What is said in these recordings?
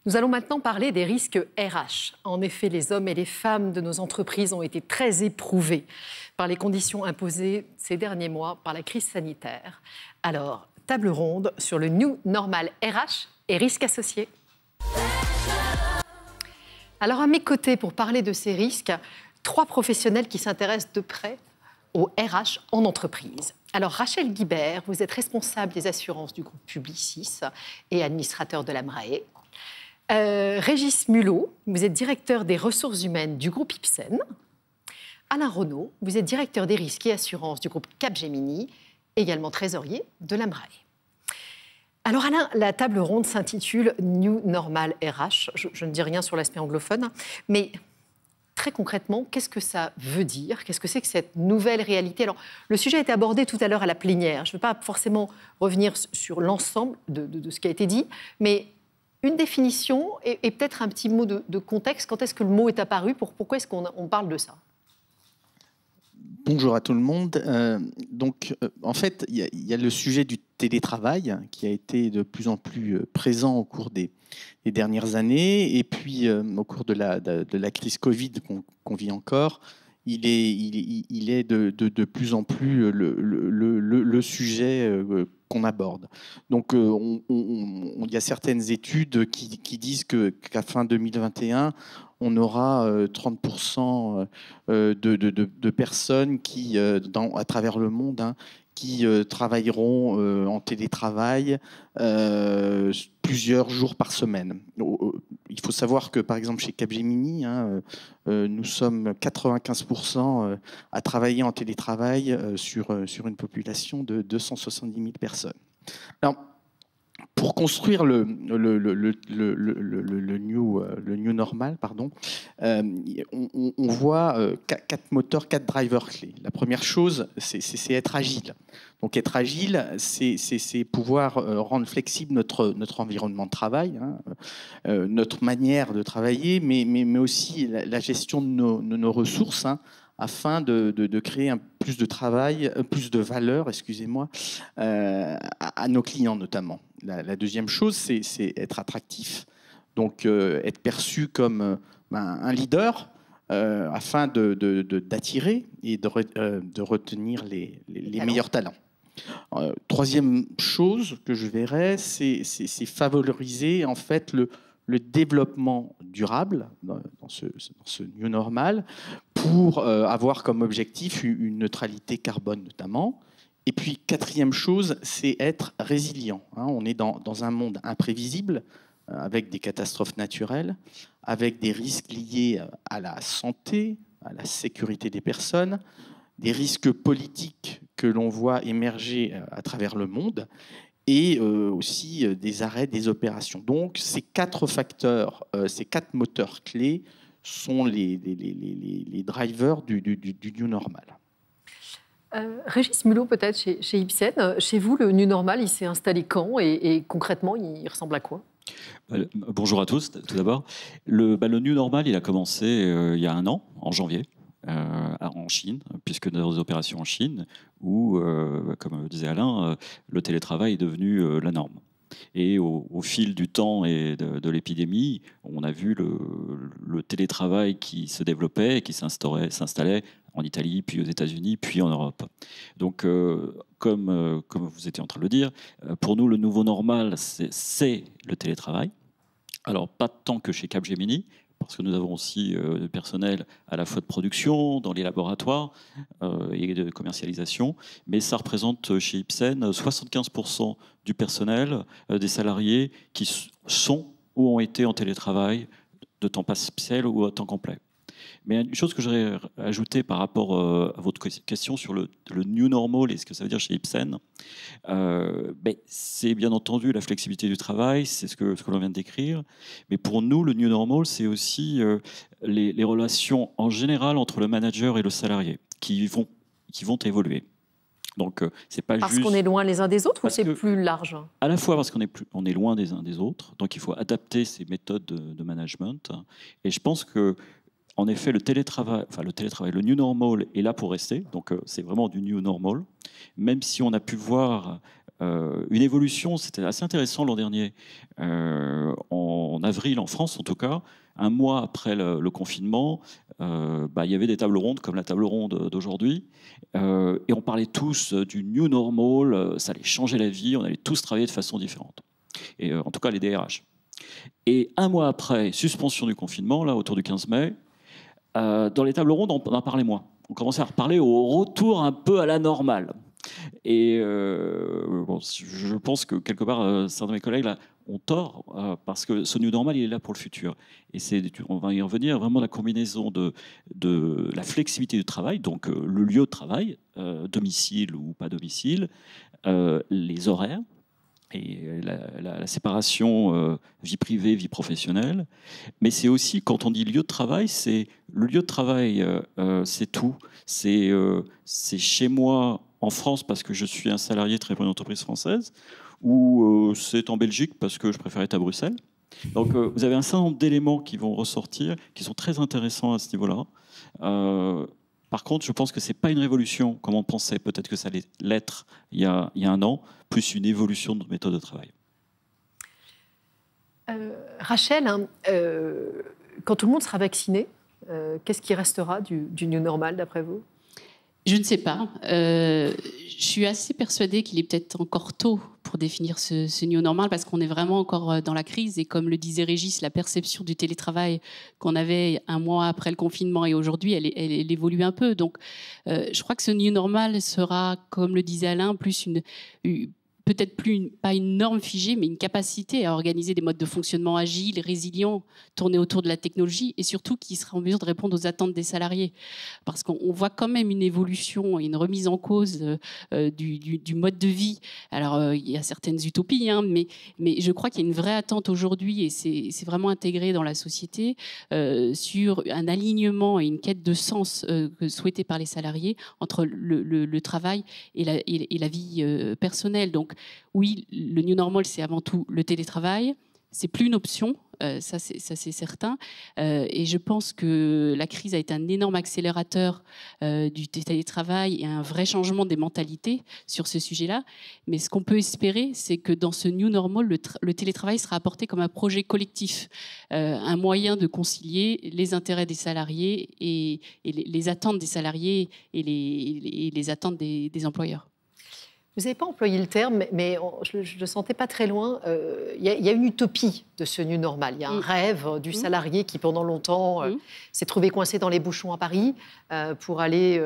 Nous allons maintenant parler des risques RH. En effet, les hommes et les femmes de nos entreprises ont été très éprouvés par les conditions imposées ces derniers mois par la crise sanitaire. Alors, table ronde sur le New Normal RH et risques associés. Alors, à mes côtés, pour parler de ces risques, 3 professionnels qui s'intéressent de près au RH en entreprise. Alors, Rachel Guibert, vous êtes responsable des assurances du groupe Publicis et administrateur de l'AMRAE. Régis Mulot, vous êtes directeur des ressources humaines du groupe Ipsen. Alain Renaud, vous êtes directeur des risques et assurances du groupe Capgemini, également trésorier de l'AMRAE. Alors Alain, la table ronde s'intitule New Normal RH. Je ne dis rien sur l'aspect anglophone, mais très concrètement, qu'est-ce que ça veut dire? Qu'est-ce que c'est que cette nouvelle réalité? Alors, le sujet a été abordé tout à l'heure à la plénière. Je ne veux pas forcément revenir sur l'ensemble de ce qui a été dit, mais une définition et peut-être un petit mot de contexte. Quand est-ce que le mot est apparu? Pourquoi est-ce qu'on parle de ça? Bonjour à tout le monde. En fait, il y a le sujet du télétravail qui a été de plus en plus présent au cours des dernières années. Et puis, au cours de la crise Covid qu'on vit encore, il est de plus en plus le sujet qu'on aborde. Donc, il y a certaines études qui disent qu'à fin 2021, on aura 30% de personnes qui, à travers le monde, qui travailleront en télétravail plusieurs jours par semaine. Il faut savoir que, par exemple, chez Capgemini, nous sommes 95% à travailler en télétravail sur une population de 270 000 personnes. Alors, pour construire le new normal, on voit 4 moteurs, 4 drivers clés. La première chose, c'est être agile. Donc être agile, c'est pouvoir rendre flexible notre environnement de travail, notre manière de travailler, mais aussi la gestion de nos ressources, afin de créer plus de travail, plus de valeur, à nos clients notamment. La deuxième chose, c'est être attractif, donc être perçu comme un leader afin d'attirer et de retenir les meilleurs talents. Troisième chose que je verrais, c'est favoriser en fait le développement durable dans ce new normal pour avoir comme objectif une neutralité carbone notamment. Et puis, quatrième chose, c'est être résilient. On est dans un monde imprévisible, avec des catastrophes naturelles, avec des risques liés à la santé, à la sécurité des personnes, des risques politiques que l'on voit émerger à travers le monde, et aussi des arrêts des opérations. Donc, ces 4 facteurs, ces 4 moteurs clés sont les drivers du new normal. Régis Mulot, peut-être, chez Ipsen. Chez vous, le New Normal, il s'est installé quand et concrètement, il ressemble à quoi? Bonjour à tous, tout d'abord. Le New Normal, il a commencé il y a 1 an, en janvier, en Chine, puisque nos opérations en Chine, où, comme disait Alain, le télétravail est devenu la norme. Et au fil du temps et de l'épidémie, on a vu le télétravail qui se développait et qui s'installait en Italie, puis aux États-Unis, puis en Europe. Donc, comme vous étiez en train de le dire, pour nous, le nouveau normal, c'est le télétravail. Alors, pas tant que chez Capgemini, parce que nous avons aussi du personnel à la fois de production, dans les laboratoires et de commercialisation, mais ça représente chez Ipsen 75% du personnel, des salariés qui sont ou ont été en télétravail de temps partiel ou à temps complet. Mais une chose que j'aurais ajoutée par rapport à votre question sur le new normal et ce que ça veut dire chez Ipsen, c'est bien entendu la flexibilité du travail, c'est ce que l'on vient de décrire. Mais pour nous, le new normal, c'est aussi les relations en général entre le manager et le salarié qui vont évoluer. Donc, c'est pas parce juste... qu'on est loin les uns des autres ou c'est plus large? À la fois parce qu'on est loin des uns des autres, donc il faut adapter ces méthodes de management. Et je pense que en effet, le télétravail, le new normal est là pour rester. Donc, c'est vraiment du new normal. Même si on a pu voir une évolution. C'était assez intéressant l'an dernier, en avril en France en tout cas, un mois après le confinement, il y avait des tables rondes comme la table ronde d'aujourd'hui, et on parlait tous du new normal, ça allait changer la vie, on allait tous travailler de façon différente, et en tout cas les DRH. Et un mois après, suspension du confinement, là autour du 15 mai, dans les tables rondes, on en parlait moins. On commençait à reparler au retour un peu à la normale. Et je pense que quelque part, certains de mes collègues là, ont tort, parce que ce new normal, il est là pour le futur. Et on va y revenir, vraiment la combinaison de la flexibilité du travail, donc le lieu de travail, domicile ou pas domicile, les horaires, et la séparation vie privée, vie professionnelle. Mais c'est aussi, quand on dit lieu de travail, c'est le lieu de travail, c'est tout. C'est chez moi en France parce que je suis un salarié très pour une entreprise française, ou c'est en Belgique parce que je préfère être à Bruxelles. Donc vous avez un certain nombre d'éléments qui vont ressortir, qui sont très intéressants à ce niveau-là. Par contre, je pense que ce n'est pas une révolution comme on pensait, peut-être que ça allait l'être il y a un an, plus une évolution de méthode de travail. Rachel, quand tout le monde sera vacciné, qu'est-ce qui restera du new normal d'après vous ? Je ne sais pas. Je suis assez persuadée qu'il est peut-être encore tôt pour définir ce new normal, parce qu'on est vraiment encore dans la crise. Et comme le disait Régis, la perception du télétravail qu'on avait un mois après le confinement et aujourd'hui, elle évolue un peu. Donc, je crois que ce new normal sera, comme le disait Alain, plus peut-être pas une norme figée, mais une capacité à organiser des modes de fonctionnement agiles, résilients, tournés autour de la technologie, et surtout qui sera en mesure de répondre aux attentes des salariés. Parce qu'on voit quand même une évolution et une remise en cause du mode de vie. Alors, il y a certaines utopies, mais je crois qu'il y a une vraie attente aujourd'hui, et c'est vraiment intégré dans la société, sur un alignement et une quête de sens souhaitée par les salariés entre le travail et la vie personnelle. Donc, oui, le new normal, c'est avant tout le télétravail. C'est plus une option, ça c'est certain. Et je pense que la crise a été un énorme accélérateur du télétravail et un vrai changement des mentalités sur ce sujet-là. Mais ce qu'on peut espérer, c'est que dans ce new normal, le télétravail sera apporté comme un projet collectif, un moyen de concilier les intérêts des salariés et les attentes des salariés et les attentes des employeurs. Vous n'avez pas employé le terme, mais je ne le sentais pas très loin. Il y a une utopie de ce new normal. Il y a un rêve du salarié qui, pendant longtemps, s'est trouvé coincé dans les bouchons à Paris pour aller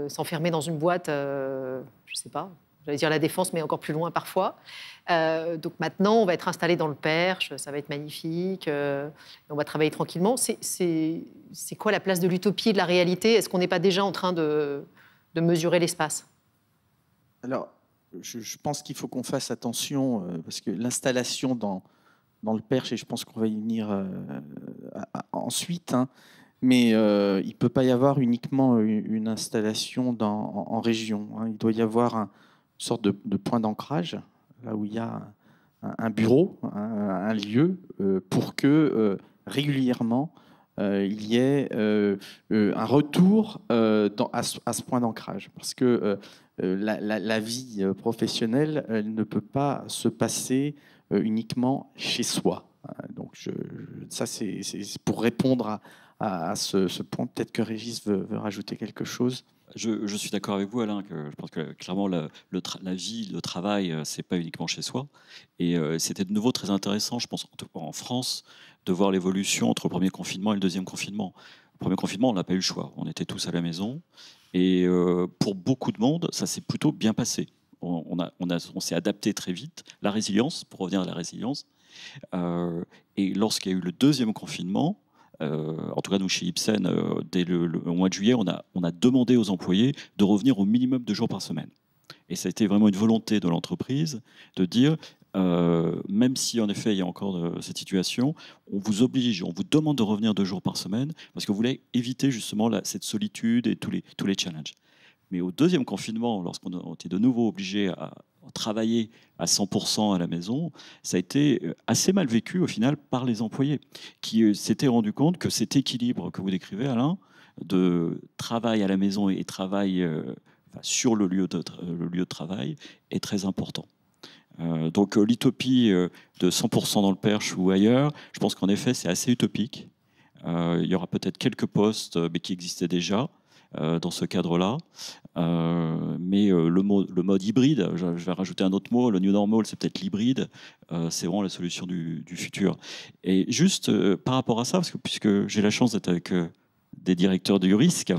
s'enfermer dans une boîte, je ne sais pas, j'allais dire la Défense, mais encore plus loin parfois. Donc maintenant, on va être installé dans le Perche, ça va être magnifique, on va travailler tranquillement. C'est quoi la place de l'utopie et de la réalité ? Est-ce qu'on n'est pas déjà en train de mesurer l'espace ? Alors, je pense qu'il faut qu'on fasse attention, parce que l'installation dans le Perche, et je pense qu'on va y venir ensuite, mais il ne peut pas y avoir uniquement une installation en région. Il doit y avoir une sorte de point d'ancrage, là où il y a un bureau, un lieu, pour que régulièrement, il y ait un retour à ce point d'ancrage. Parce que la vie professionnelle, elle ne peut pas se passer uniquement chez soi. Donc ça, c'est pour répondre à ce point. Peut-être que Régis veut rajouter quelque chose. Je suis d'accord avec vous, Alain, que je pense que clairement la vie, le travail, c'est pas uniquement chez soi. Et c'était de nouveau très intéressant, je pense, en France, de voir l'évolution entre le premier confinement et le deuxième confinement. Le premier confinement, on n'a pas eu le choix. On était tous à la maison. Et pour beaucoup de monde, ça s'est plutôt bien passé. On s'est adapté très vite. La résilience, pour revenir à la résilience. Et lorsqu'il y a eu le deuxième confinement, en tout cas nous chez Ipsen, dès le mois de juillet, on a demandé aux employés de revenir au minimum 2 jours par semaine. Et ça a été vraiment une volonté de l'entreprise de dire, même si en effet il y a encore cette situation, on vous oblige, on vous demande de revenir 2 jours par semaine parce que vous voulez éviter justement cette solitude et tous les challenges. Mais au deuxième confinement, lorsqu'on a été de nouveau obligé à travailler à 100% à la maison, ça a été assez mal vécu au final par les employés qui s'étaient rendus compte que cet équilibre que vous décrivez, Alain, de travail à la maison et travail sur le lieu de travail est très important. Donc l'utopie de 100% dans le Perche ou ailleurs, je pense qu'en effet c'est assez utopique. Il y aura peut-être quelques postes mais qui existaient déjà dans ce cadre-là. Mais le mode hybride, je vais rajouter un autre mot, le new normal, c'est peut-être l'hybride, c'est vraiment la solution du futur. Et juste par rapport à ça, parce que puisque j'ai la chance d'être avec des directeurs du risque,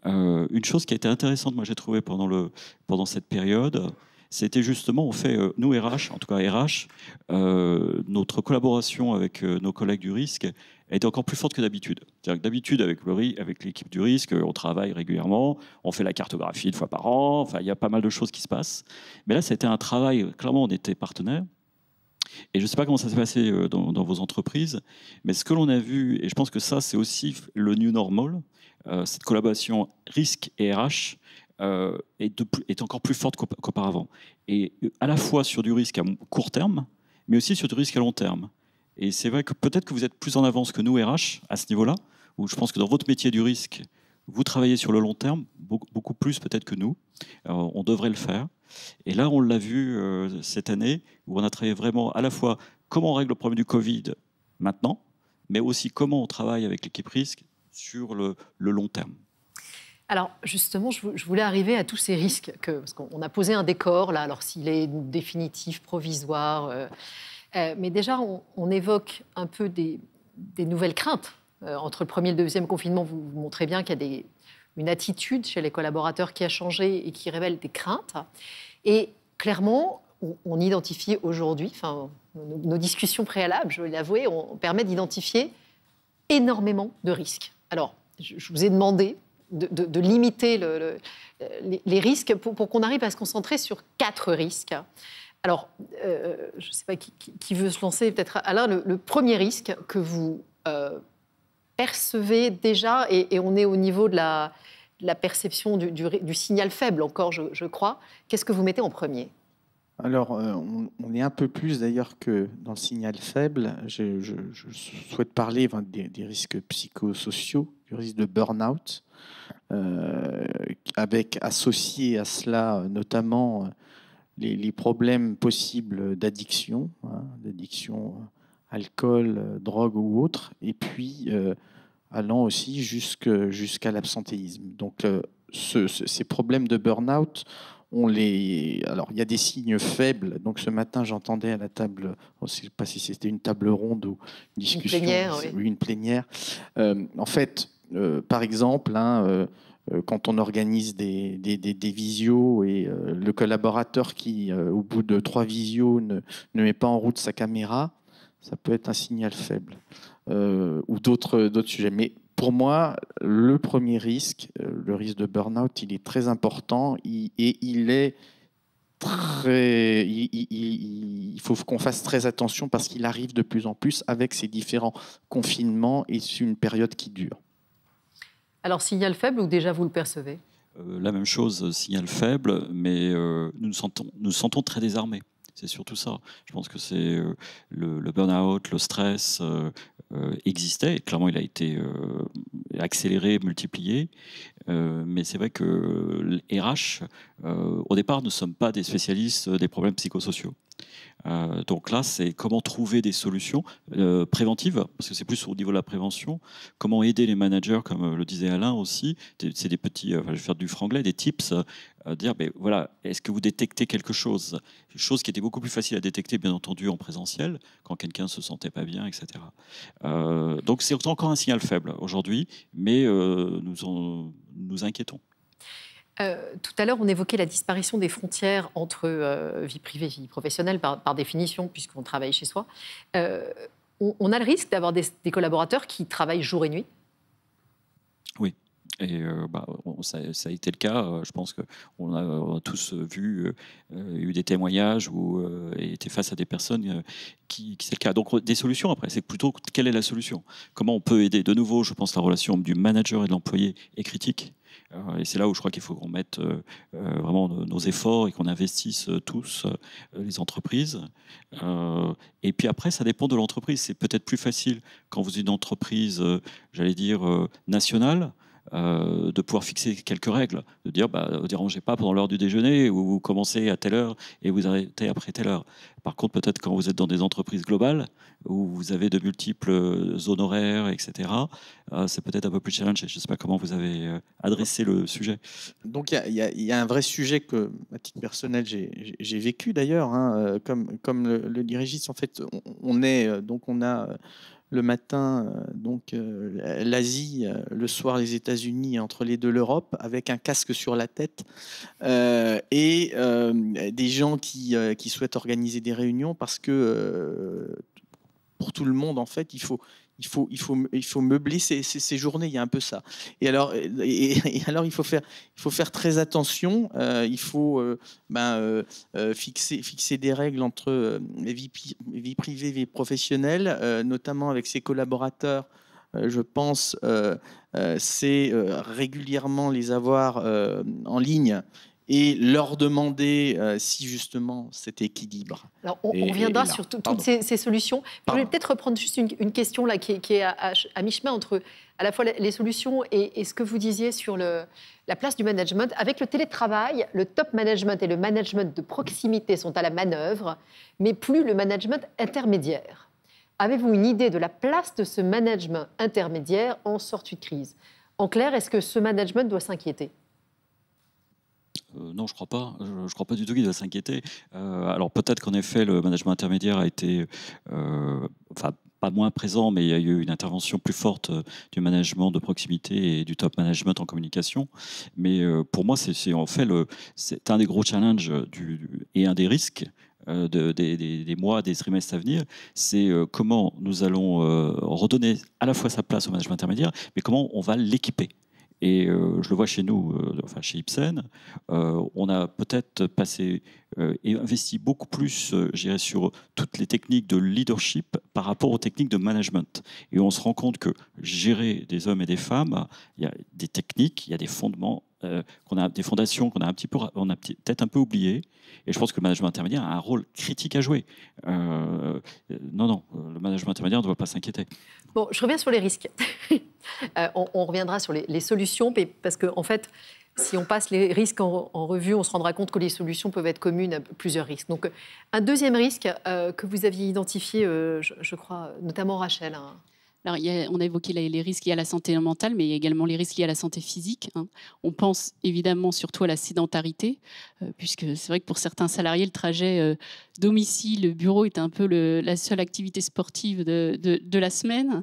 une chose qui a été intéressante, moi j'ai trouvé pendant cette période, c'était justement, on fait, nous RH, en tout cas RH, notre collaboration avec nos collègues du risque a été encore plus forte que d'habitude. C'est-à-dire que d'habitude, avec l'équipe du risque, on travaille régulièrement, on fait la cartographie une fois par an, enfin, il y a pas mal de choses qui se passent. Mais là, c'était un travail, clairement, on était partenaires. Et je ne sais pas comment ça s'est passé dans vos entreprises, mais ce que l'on a vu, et je pense que ça, c'est aussi le new normal, cette collaboration risque et RH, est encore plus forte qu'auparavant. Et à la fois sur du risque à court terme, mais aussi sur du risque à long terme. Et c'est vrai que peut-être que vous êtes plus en avance que nous, RH, à ce niveau-là, où je pense que dans votre métier du risque, vous travaillez sur le long terme, beaucoup plus peut-être que nous. On devrait le faire. Et là, on l'a vu cette année, où on a travaillé vraiment à la fois comment on règle le problème du Covid maintenant, mais aussi comment on travaille avec l'équipe risque sur le long terme. Alors justement, je voulais arriver à tous ces risques, parce qu'on a posé un décor, là, alors s'il est définitif, provisoire, mais déjà on évoque un peu des nouvelles craintes. Entre le premier et le deuxième confinement, vous montrez bien qu'il y a une attitude chez les collaborateurs qui a changé et qui révèle des craintes. Et clairement, on identifie aujourd'hui, enfin, nos discussions préalables, je vais l'avouer, on permet d'identifier énormément de risques. Alors, je vous ai demandé de limiter les risques pour qu'on arrive à se concentrer sur 4 risques. Alors, je ne sais pas qui veut se lancer, peut-être Alain, le premier risque que vous percevez déjà, et on est au niveau de la perception du signal faible encore, je crois. Qu'est-ce que vous mettez en premier ? Alors, on est un peu plus d'ailleurs que dans le signal faible. Je souhaite parler des risques psychosociaux, du risque de burn-out, avec associé à cela notamment les problèmes possibles d'addiction, d'addiction alcool, drogue ou autre, et puis allant aussi jusqu'à l'absentéisme. Donc, ces problèmes de burn-out, alors, il y a des signes faibles. Donc, ce matin, j'entendais à la table, je ne sais pas si c'était une table ronde ou une discussion. Une plénière, oui. Une plénière. En fait, par exemple, quand on organise des visios et le collaborateur qui, au bout de 3 visios, ne met pas en route sa caméra, ça peut être un signal faible. Ou d'autres sujets. Mais pour moi, le premier risque, le risque de burn-out, il est très important il faut qu'on fasse très attention parce qu'il arrive de plus en plus avec ces différents confinements et c'est une période qui dure. Alors, signal faible ou déjà vous le percevez ? La même chose, signal faible, mais nous sentons très désarmés. C'est surtout ça. Je pense que c'est le burn-out, le stress existait. Et clairement, il a été accéléré, multiplié. Mais c'est vrai que les RH, au départ, ne sommes pas des spécialistes des problèmes psychosociaux. Donc là, c'est comment trouver des solutions préventives, parce que c'est plus au niveau de la prévention, comment aider les managers, comme le disait Alain aussi, c'est des petits, je vais faire du franglais, des tips, dire, ben, voilà, est-ce que vous détectez quelque chose qui était beaucoup plus facile à détecter, bien entendu, en présentiel, quand quelqu'un ne se sentait pas bien, etc. Donc c'est encore un signal faible aujourd'hui, mais nous inquiétons. Tout à l'heure, on évoquait la disparition des frontières entre vie privée et vie professionnelle, par définition, puisqu'on travaille chez soi. On a le risque d'avoir des collaborateurs qui travaillent jour et nuit ? Oui. Et ça a été le cas. Je pense qu'on a tous vu, eu des témoignages ou été face à des personnes qui c'est le cas. Donc des solutions après, c'est plutôt quelle est la solution ? Comment on peut aider ? De nouveau, je pense que la relation du manager et de l'employé est critique. Et c'est là où je crois qu'il faut qu'on mette vraiment nos efforts et qu'on investisse tous les entreprises. Et puis après, ça dépend de l'entreprise. C'est peut-être plus facile quand vous êtes une entreprise, j'allais dire, nationale, de pouvoir fixer quelques règles, de dire ne dérangez pas pendant l'heure du déjeuner, ou vous commencez à telle heure et vous arrêtez après telle heure. Par contre, peut-être quand vous êtes dans des entreprises globales, où vous avez de multiples zones horaires, etc., c'est peut-être un peu plus challenge. Je ne sais pas comment vous avez adressé le sujet. Donc il y a un vrai sujet que, à titre personnel, j'ai vécu d'ailleurs, hein, comme le dit Régis. En fait, on a le matin l'Asie, le soir les États-Unis, entre les deux l'Europe, avec un casque sur la tête, et des gens qui souhaitent organiser des réunions parce que pour tout le monde, en fait, il faut meubler ces journées. Il y a un peu ça. Et alors, il faut faire très attention. Il faut fixer des règles entre vie privée, vie professionnelle, notamment avec ses collaborateurs. Je pense, c'est régulièrement les avoir en ligne et leur demander si justement cet équilibre. Alors on reviendra sur toutes ces solutions. Je vais peut-être reprendre juste une question là, qui est à mi-chemin entre à la fois les solutions et ce que vous disiez sur la place du management. Avec le télétravail, le top management et le management de proximité sont à la manœuvre, mais plus le management intermédiaire. Avez-vous une idée de la place de ce management intermédiaire en sortie de crise? En clair, est-ce que ce management doit s'inquiéter? Non, je crois pas. Je crois pas du tout qu'il doit s'inquiéter. Alors peut-être qu'en effet, le management intermédiaire a été, pas moins présent, mais il y a eu une intervention plus forte du management de proximité et du top management en communication. Mais pour moi, c'est en fait c'est un des gros challenges et un des risques des mois, des trimestres à venir, c'est comment nous allons redonner à la fois sa place au management intermédiaire, mais comment on va l'équiper. Et je le vois chez nous, chez Ipsen, on a peut-être passé et investi beaucoup plus, sur toutes les techniques de leadership par rapport aux techniques de management. Et on se rend compte que gérer des hommes et des femmes, il y a des techniques, il y a des fondements, des fondations qu'on a peut-être un peu oubliées. Et je pense que le management intermédiaire a un rôle critique à jouer. Non, le management intermédiaire ne doit pas s'inquiéter. Bon, je reviens sur les risques. On reviendra sur les solutions, parce qu'en fait, si on passe les risques en revue, on se rendra compte que les solutions peuvent être communes à plusieurs risques. Donc, un deuxième risque que vous aviez identifié, je crois, notamment Rachel. Alors, on a évoqué les risques liés à la santé mentale, mais il y a également les risques liés à la santé physique. On pense évidemment surtout à la sédentarité, puisque c'est vrai que pour certains salariés, le trajet domicile, bureau est un peu la seule activité sportive de la semaine.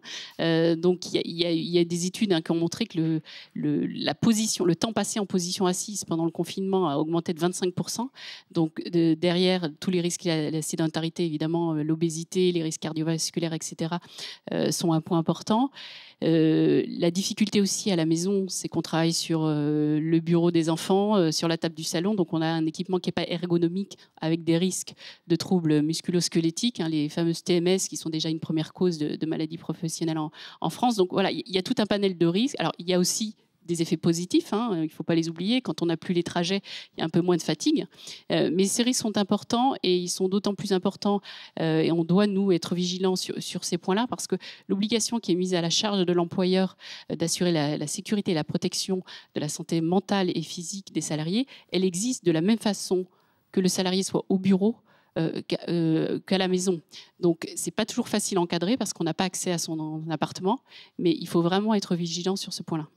Donc, il y a des études qui ont montré que le temps passé en position assise pendant le confinement a augmenté de 25%. Donc, derrière tous les risques liés à la sédentarité, évidemment, l'obésité, les risques cardiovasculaires, etc., sont un point important. La difficulté aussi à la maison, c'est qu'on travaille sur le bureau des enfants, sur la table du salon, donc on a un équipement qui n'est pas ergonomique, avec des risques de troubles musculo-squelettiques, les fameuses TMS qui sont déjà une première cause de maladies professionnelles en France. Donc voilà, il y a tout un panel de risques. Alors il y a aussi des effets positifs, il ne faut pas les oublier. Quand on n'a plus les trajets, il y a un peu moins de fatigue. Mais ces risques sont importants et ils sont d'autant plus importants et on doit, nous, être vigilants sur ces points-là parce que l'obligation qui est mise à la charge de l'employeur d'assurer la sécurité et la protection de la santé mentale et physique des salariés, elle existe de la même façon que le salarié soit au bureau qu'à la maison. Donc, ce n'est pas toujours facile à encadrer parce qu'on n'a pas accès à son appartement, mais il faut vraiment être vigilant sur ce point-là.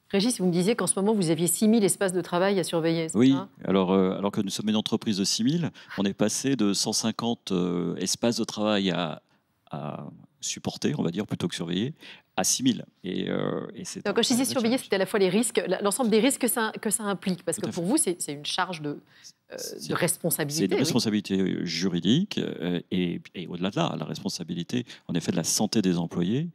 Régis, vous me disiez qu'en ce moment, vous aviez 6 000 espaces de travail à surveiller. Oui, alors que nous sommes une entreprise de 6 000, on est passé de 150 espaces de travail à supporter, on va dire, plutôt que surveiller, à 6 000. Donc, quand je disais surveiller, c'était à la fois les risques, l'ensemble des risques que ça implique. Parce que pour vous, c'est une charge de responsabilité. C'est une responsabilité juridique et au-delà de là, la responsabilité, en effet, de la santé des employés.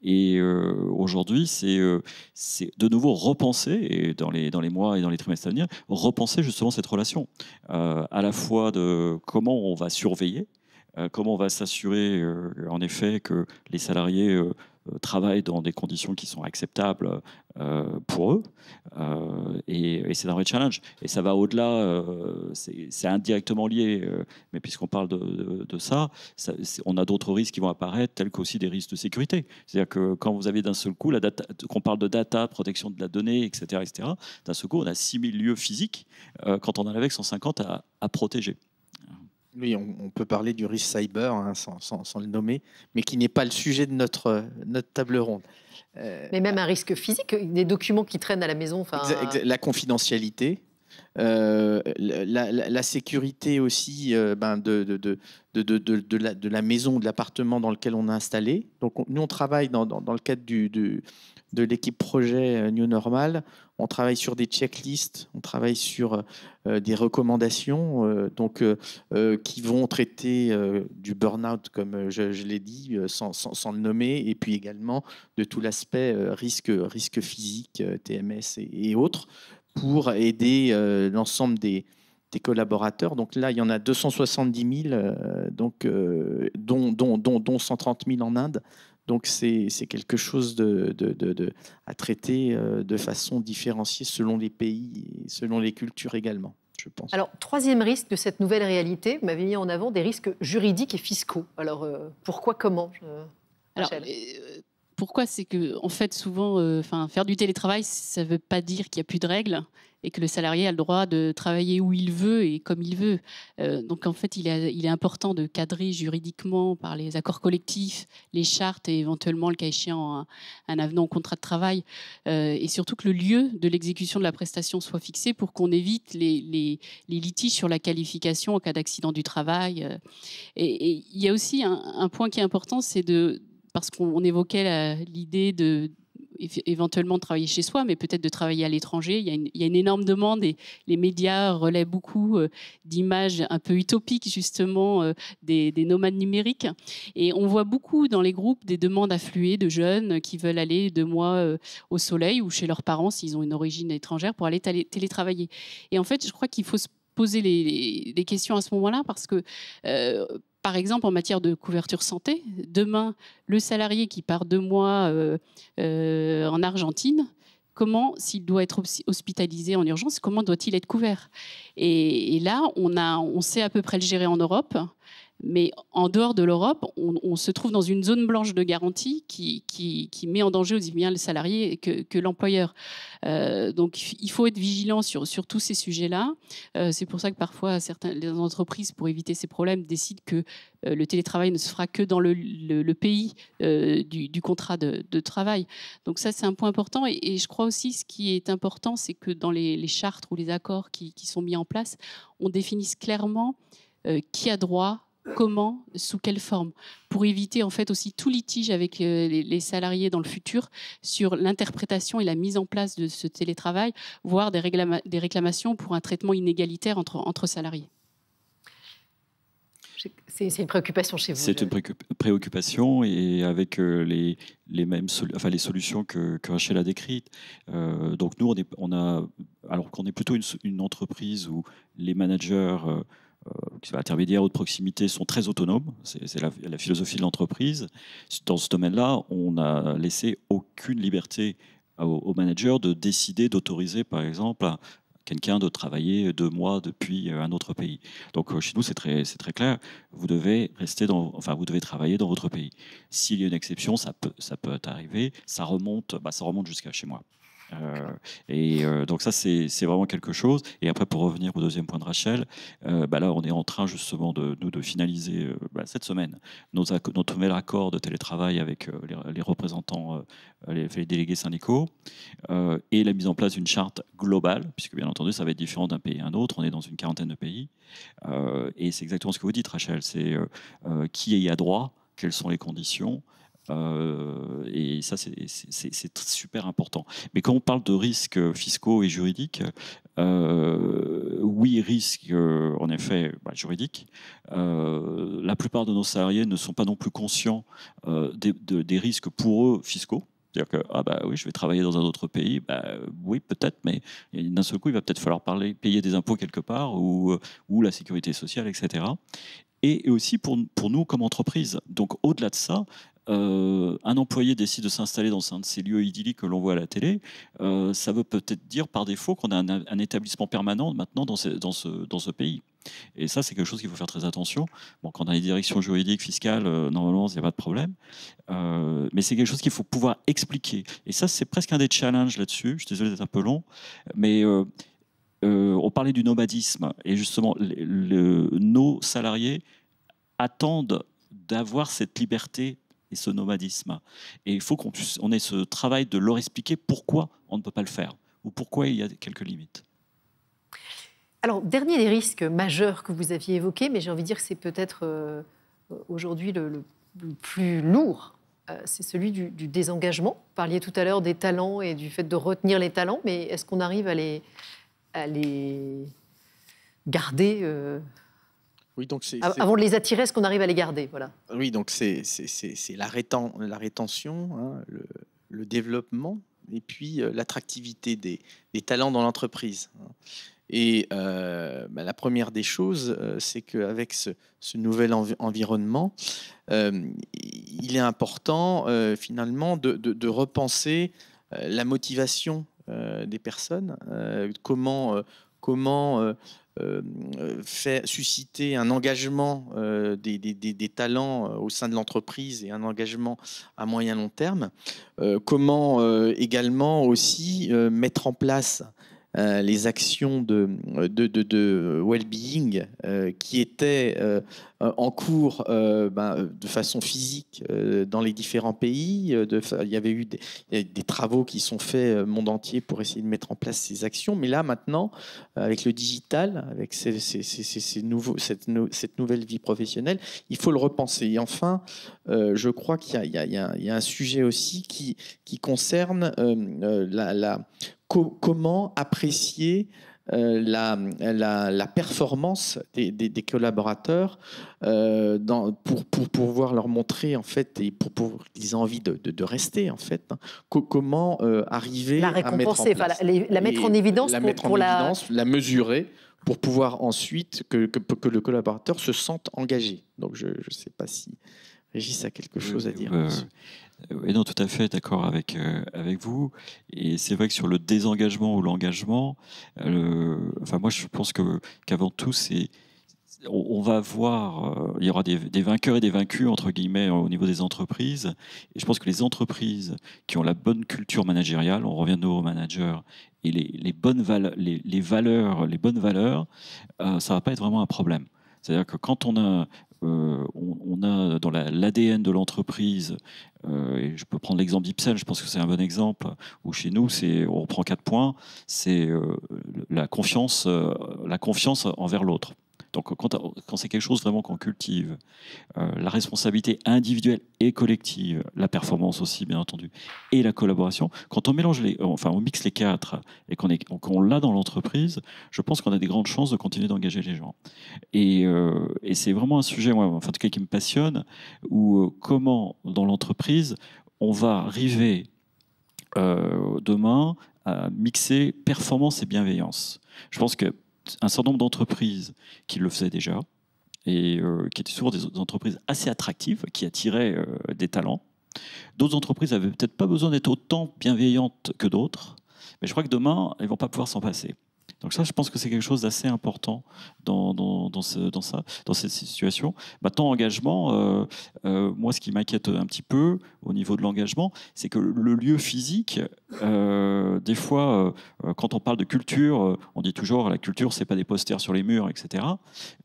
Et aujourd'hui, c'est de nouveau repenser, et dans les mois et dans les trimestres à venir, repenser justement cette relation. À la fois de comment on va surveiller, comment on va s'assurer, en effet, que les salariés travaillent dans des conditions qui sont acceptables pour eux. Et c'est un vrai challenge. Et ça va au-delà, c'est indirectement lié, mais puisqu'on parle de ça, on a d'autres risques qui vont apparaître, tels qu'aussi des risques de sécurité. C'est-à-dire que quand vous avez d'un seul coup, qu'on parle de data, protection de la donnée, etc., d'un seul coup, on a 6000 lieux physiques quand on en avait 150 à protéger. Oui, on peut parler du risque cyber hein, sans le nommer, mais qui n'est pas le sujet de notre table ronde. Mais même un risque physique, des documents qui traînent à la maison. La confidentialité, la sécurité aussi de la maison, de l'appartement dans lequel on est installé. Donc nous, on travaille dans le cadre de l'équipe projet New Normal. On travaille sur des checklists, on travaille sur des recommandations qui vont traiter du burn-out, comme je l'ai dit, sans le nommer, et puis également de tout l'aspect risque physique, TMS et autres, pour aider l'ensemble des collaborateurs. Donc là, il y en a 270 000, dont 130 000 en Inde. Donc c'est quelque chose à traiter de façon différenciée selon les pays et selon les cultures également, je pense. Alors, troisième risque de cette nouvelle réalité, vous m'avez mis en avant des risques juridiques et fiscaux. Alors, pourquoi, comment Pourquoi? C'est que, en fait, souvent, faire du télétravail, ça ne veut pas dire qu'il n'y a plus de règles et que le salarié a le droit de travailler où il veut et comme il veut. Donc, en fait, il est important de cadrer juridiquement par les accords collectifs, les chartes et éventuellement, le cas échéant, un avenant au contrat de travail. Et surtout que le lieu de l'exécution de la prestation soit fixé pour qu'on évite les litiges sur la qualification en cas d'accident du travail. Et il y a aussi un point qui est important, c'est parce qu'on évoquait l'idée de éventuellement de travailler chez soi, mais peut-être de travailler à l'étranger. Il y a une énorme demande et les médias relaient beaucoup d'images un peu utopiques, justement, des nomades numériques. Et on voit beaucoup dans les groupes des demandes affluées de jeunes qui veulent aller 2 mois au soleil ou chez leurs parents s'ils ont une origine étrangère pour aller télétravailler. Et en fait, je crois qu'il faut se poser les questions à ce moment-là parce que par exemple, en matière de couverture santé, demain, le salarié qui part 2 mois en Argentine, comment, s'il doit être hospitalisé en urgence, comment doit-il être couvert? Et là, on sait à peu près le gérer en Europe. Mais en dehors de l'Europe, on se trouve dans une zone blanche de garantie qui met en danger aussi bien le salarié que l'employeur. Donc, il faut être vigilant sur tous ces sujets-là. C'est pour ça que parfois, les entreprises, pour éviter ces problèmes, décident que le télétravail ne se fera que dans le pays du contrat de travail. Donc ça, c'est un point important. Et je crois aussi, ce qui est important, c'est que dans les chartes ou les accords qui sont mis en place, on définisse clairement qui a droit, comment, sous quelle forme, pour éviter en fait aussi tout litige avec les salariés dans le futur sur l'interprétation et la mise en place de ce télétravail, voire des réclamations pour un traitement inégalitaire entre salariés. C'est une préoccupation chez vous. C'est une préoccupation et avec les solutions que Rachel a décrites. Donc nous, alors qu'on est plutôt une entreprise où les managers intermédiaires ou de proximité sont très autonomes, c'est la philosophie de l'entreprise. Dans ce domaine-là, on n'a laissé aucune liberté aux managers de décider, d'autoriser par exemple quelqu'un de travailler 2 mois depuis un autre pays. Donc chez nous, c'est très clair. Vous devez vous devez travailler dans votre pays. S'il y a une exception, ça peut arriver. Ça remonte jusqu'à chez moi. Donc ça, c'est vraiment quelque chose. Et après, pour revenir au deuxième point de Rachel, là, on est en train justement de finaliser cette semaine notre nouvel accord de télétravail avec les représentants, les délégués syndicaux, et la mise en place d'une charte globale, puisque bien entendu, ça va être différent d'un pays à un autre. On est dans une 40aine de pays. Et c'est exactement ce que vous dites, Rachel. C'est qui y a droit, quelles sont les conditions. Et ça, c'est super important. Mais quand on parle de risques fiscaux et juridiques, oui, risques en effet juridiques. La plupart de nos salariés ne sont pas non plus conscients des risques pour eux fiscaux. C'est-à-dire que oui, je vais travailler dans un autre pays, oui, peut-être, mais d'un seul coup, il va peut-être falloir payer des impôts quelque part ou la sécurité sociale, etc. Et aussi pour nous comme entreprise. Donc au-delà de ça, un employé décide de s'installer dans un de ces lieux idylliques que l'on voit à la télé, ça veut peut-être dire par défaut qu'on a un établissement permanent maintenant dans ce pays. Et ça, c'est quelque chose qu'il faut faire très attention. Bon, quand on a les directions juridiques, fiscales, normalement, il n'y a pas de problème. Mais c'est quelque chose qu'il faut pouvoir expliquer. Et ça, c'est presque un des challenges là-dessus. Je suis désolé d'être un peu long, mais on parlait du nomadisme. Et justement, nos salariés attendent d'avoir cette liberté et ce nomadisme. Et il faut qu'on ait ce travail de leur expliquer pourquoi on ne peut pas le faire ou pourquoi il y a quelques limites. Alors, dernier des risques majeurs que vous aviez évoqués, mais j'ai envie de dire que c'est peut-être aujourd'hui le plus lourd, c'est celui du désengagement. Vous parliez tout à l'heure des talents et du fait de retenir les talents, mais est-ce qu'on arrive à les garder Oui, donc avant de les attirer, est-ce qu'on arrive à les garder, voilà. Oui, donc c'est la rétention, hein, le développement et puis l'attractivité des talents dans l'entreprise. Et la première des choses, c'est qu'avec ce nouvel environnement, il est important finalement de repenser la motivation des personnes, comment susciter un engagement des talents au sein de l'entreprise et un engagement à moyen long terme, comment également aussi mettre en place les actions de well-being qui étaient en cours de façon physique dans les différents pays. Il y avait eu des travaux qui sont faits monde entier pour essayer de mettre en place ces actions. Mais là, maintenant, avec le digital, avec cette nouvelle vie professionnelle, il faut le repenser. Et enfin, je crois qu'il y a un sujet aussi qui concerne comment apprécier la performance des collaborateurs pour pouvoir leur montrer en fait et pour qu'ils aient envie de rester en fait, hein, comment arriver la à mettre en récompenser, place, la mettre en évidence, la mesurer pour pouvoir ensuite que le collaborateur se sente engagé. Donc je ne sais pas si Régis a quelque chose à dire. Oui, non, tout à fait d'accord avec vous. Et c'est vrai que sur le désengagement ou l'engagement, moi je pense qu'avant tout, on va voir, il y aura des vainqueurs et des vaincus, entre guillemets, au niveau des entreprises. Et je pense que les entreprises qui ont la bonne culture managériale, on revient de nouveau aux managers, et les bonnes valeurs, les bonnes valeurs, ça ne va pas être vraiment un problème. C'est-à-dire que quand on a dans l'ADN de l'entreprise, et je peux prendre l'exemple d'Ipsen, je pense que c'est un bon exemple, où chez nous, on reprend 4 points, c'est la confiance envers l'autre. Donc quand c'est quelque chose vraiment qu'on cultive, la responsabilité individuelle et collective, la performance aussi bien entendu, et la collaboration, quand on mélange on mixe les 4 et qu'on l'a dans l'entreprise, je pense qu'on a des grandes chances de continuer d'engager les gens. Et c'est vraiment un sujet, moi, en tout cas, qui me passionne, où comment dans l'entreprise on va arriver demain à mixer performance et bienveillance. Je pense que un certain nombre d'entreprises qui le faisaient déjà et qui étaient souvent des entreprises assez attractives, qui attiraient des talents. D'autres entreprises n'avaient peut-être pas besoin d'être autant bienveillantes que d'autres, mais je crois que demain, elles ne vont pas pouvoir s'en passer. Donc ça, je pense que c'est quelque chose d'assez important dans cette situation. Maintenant, engagement, moi, ce qui m'inquiète un petit peu au niveau de l'engagement, c'est que le lieu physique, des fois, quand on parle de culture, on dit toujours la culture, c'est pas des posters sur les murs, etc.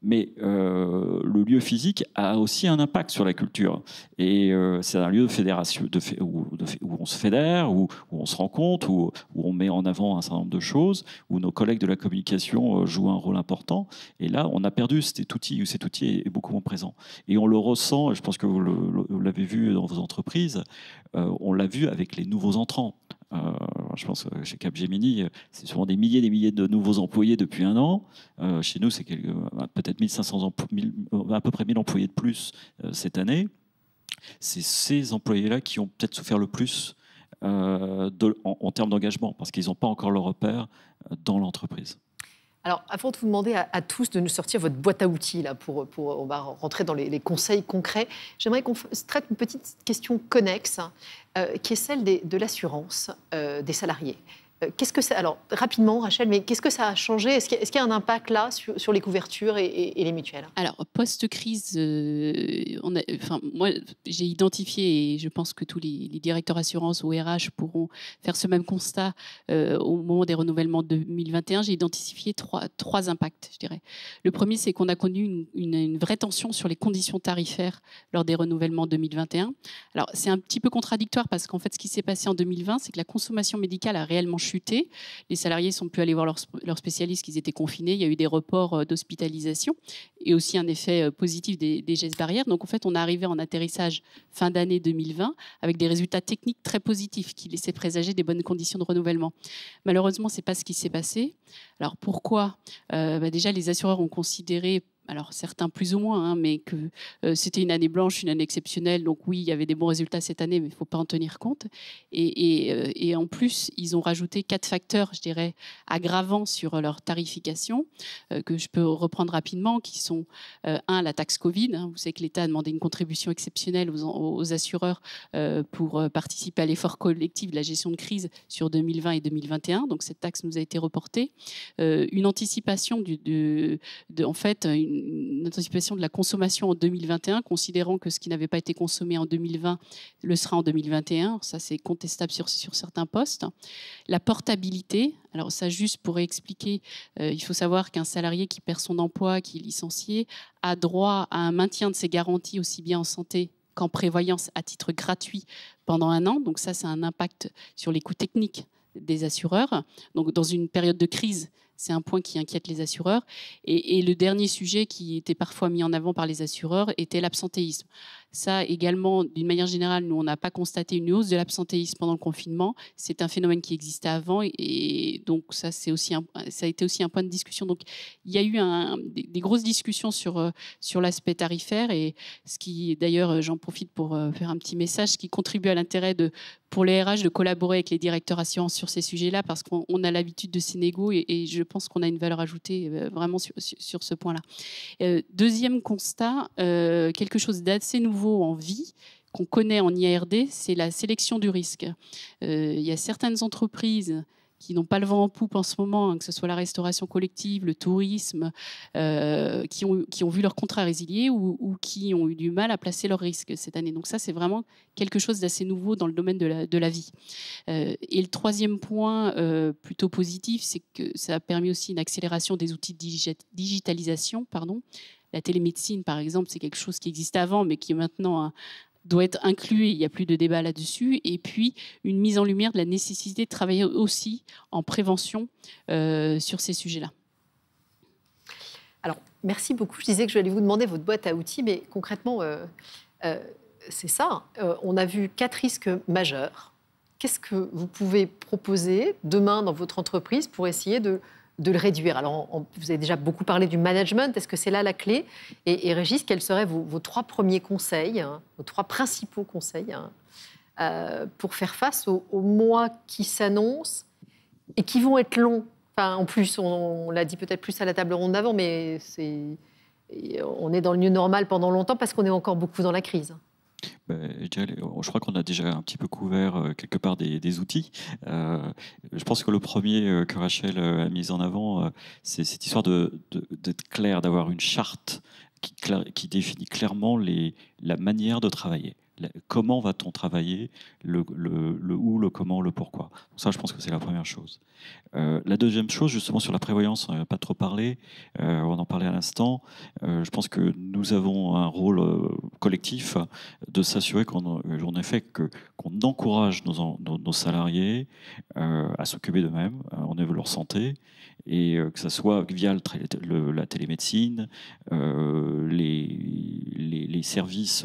Mais le lieu physique a aussi un impact sur la culture. Et c'est un lieu de fédération, où on se fédère, où on se rencontre, où on met en avant un certain nombre de choses, où nos collègues de la communication jouent un rôle important. Et là, on a perdu cet outil, où cet outil est beaucoup moins présent. Et on le ressent, et je pense que vous l'avez vu dans vos entreprises, on l'a vu avec les nouveaux entrants. Je pense que chez Capgemini, c'est souvent des milliers de nouveaux employés depuis 1 an. Chez nous, c'est peut-être 1500 à peu près 1000 employés de plus cette année. C'est ces employés-là qui ont peut-être souffert le plus en termes d'engagement, parce qu'ils n'ont pas encore leur repère dans l'entreprise. Alors, avant de vous demander à tous de nous sortir votre boîte à outils, là, on va rentrer dans les conseils concrets, j'aimerais qu'on se traite une petite question connexe, qui est celle de l'assurance des salariés. Qu'est-ce que ça, alors, rapidement, Rachel, mais qu'est-ce que ça a changé? Est-ce qu'il y a un impact là sur les couvertures et les mutuelles? Alors, post-crise, moi, j'ai identifié, et je pense que tous les directeurs assurance ou RH pourront faire ce même constat au moment des renouvellements de 2021. J'ai identifié trois impacts, je dirais. Le premier, c'est qu'on a connu une vraie tension sur les conditions tarifaires lors des renouvellements 2021. Alors, c'est un petit peu contradictoire parce qu'en fait, ce qui s'est passé en 2020, c'est que la consommation médicale a réellement chuté. Les salariés sont plus allés voir leurs spécialistes, qu'ils étaient confinés. Il y a eu des reports d'hospitalisation et aussi un effet positif des gestes barrières. Donc, en fait, on est arrivé en atterrissage fin d'année 2020 avec des résultats techniques très positifs qui laissaient présager des bonnes conditions de renouvellement. Malheureusement, ce n'est pas ce qui s'est passé. Alors, pourquoi? Déjà, les assureurs ont considéré, alors certains plus ou moins, mais que c'était une année blanche, une année exceptionnelle. Donc oui, il y avait des bons résultats cette année, mais il ne faut pas en tenir compte. Et en plus, ils ont rajouté 4 facteurs, je dirais, aggravants sur leur tarification, que je peux reprendre rapidement, qui sont, la taxe Covid. Vous savez que l'État a demandé une contribution exceptionnelle aux assureurs pour participer à l'effort collectif de la gestion de crise sur 2020 et 2021. Donc cette taxe nous a été reportée. Une anticipation en fait, une anticipation de la consommation en 2021, considérant que ce qui n'avait pas été consommé en 2020 le sera en 2021. Ça, c'est contestable sur certains postes. La portabilité. Alors ça, juste pour expliquer, il faut savoir qu'un salarié qui perd son emploi, qui est licencié, a droit à un maintien de ses garanties aussi bien en santé qu'en prévoyance à titre gratuit pendant 1 an. Donc ça, c'est un impact sur les coûts techniques des assureurs. Donc dans une période de crise, c'est un point qui inquiète les assureurs. Et le dernier sujet qui était parfois mis en avant par les assureurs était l'absentéisme. Ça également, d'une manière générale, nous, on n'a pas constaté une hausse de l'absentéisme pendant le confinement. C'est un phénomène qui existait avant. Et donc, ça a été aussi un point de discussion. Donc, il y a eu des grosses discussions sur l'aspect tarifaire. Et ce qui, d'ailleurs, j'en profite pour faire un petit message, qui contribue à l'intérêt pour les RH de collaborer avec les directeurs assurances sur ces sujets-là, parce qu'on a l'habitude de ces négos et je pense qu'on a une valeur ajoutée vraiment sur ce point-là. Deuxième constat, quelque chose d'assez nouveau en vie, qu'on connaît en IARD, c'est la sélection du risque. Il y a certaines entreprises qui n'ont pas le vent en poupe en ce moment, que ce soit la restauration collective, le tourisme, qui ont vu leur contrat résilier ou qui ont eu du mal à placer leurs risques cette année. Donc ça, c'est vraiment quelque chose d'assez nouveau dans le domaine de la vie. Et le troisième point plutôt positif, c'est que ça a permis aussi une accélération des outils de digitalisation. La télémédecine, par exemple, c'est quelque chose qui existait avant, mais qui maintenant doit être inclus, il n'y a plus de débat là-dessus. Et puis, une mise en lumière de la nécessité de travailler aussi en prévention sur ces sujets-là. Alors, merci beaucoup. Je disais que je vais vous demander votre boîte à outils, mais concrètement, c'est ça. On a vu 4 risques majeurs. Qu'est-ce que vous pouvez proposer demain dans votre entreprise pour essayer de le réduire? Alors, vous avez déjà beaucoup parlé du management. Est-ce que c'est là la clé? Et Régis, quels seraient vos 3 premiers conseils, vos 3 principaux conseils pour faire face aux mois qui s'annoncent et qui vont être longs? Enfin, en plus, on l'a dit peut-être plus à la table ronde d'avant, mais on est dans le new normal pendant longtemps parce qu'on est encore beaucoup dans la crise. Je crois qu'on a déjà un petit peu couvert quelque part des outils. Je pense que le premier que Rachel a mis en avant, c'est cette histoire d'être clair, d'avoir une charte qui définit clairement la manière de travailler. Comment va-t-on travailler, le où, le comment, le pourquoi. Donc ça, je pense que c'est la première chose. La deuxième chose, justement, sur la prévoyance, on n'a pas trop parlé, on en parlait à l'instant. Je pense que nous avons un rôle collectif de s'assurer qu'on encourage nos salariés à s'occuper d'eux-mêmes, on éveille leur santé, et que ce soit via la télémédecine, les services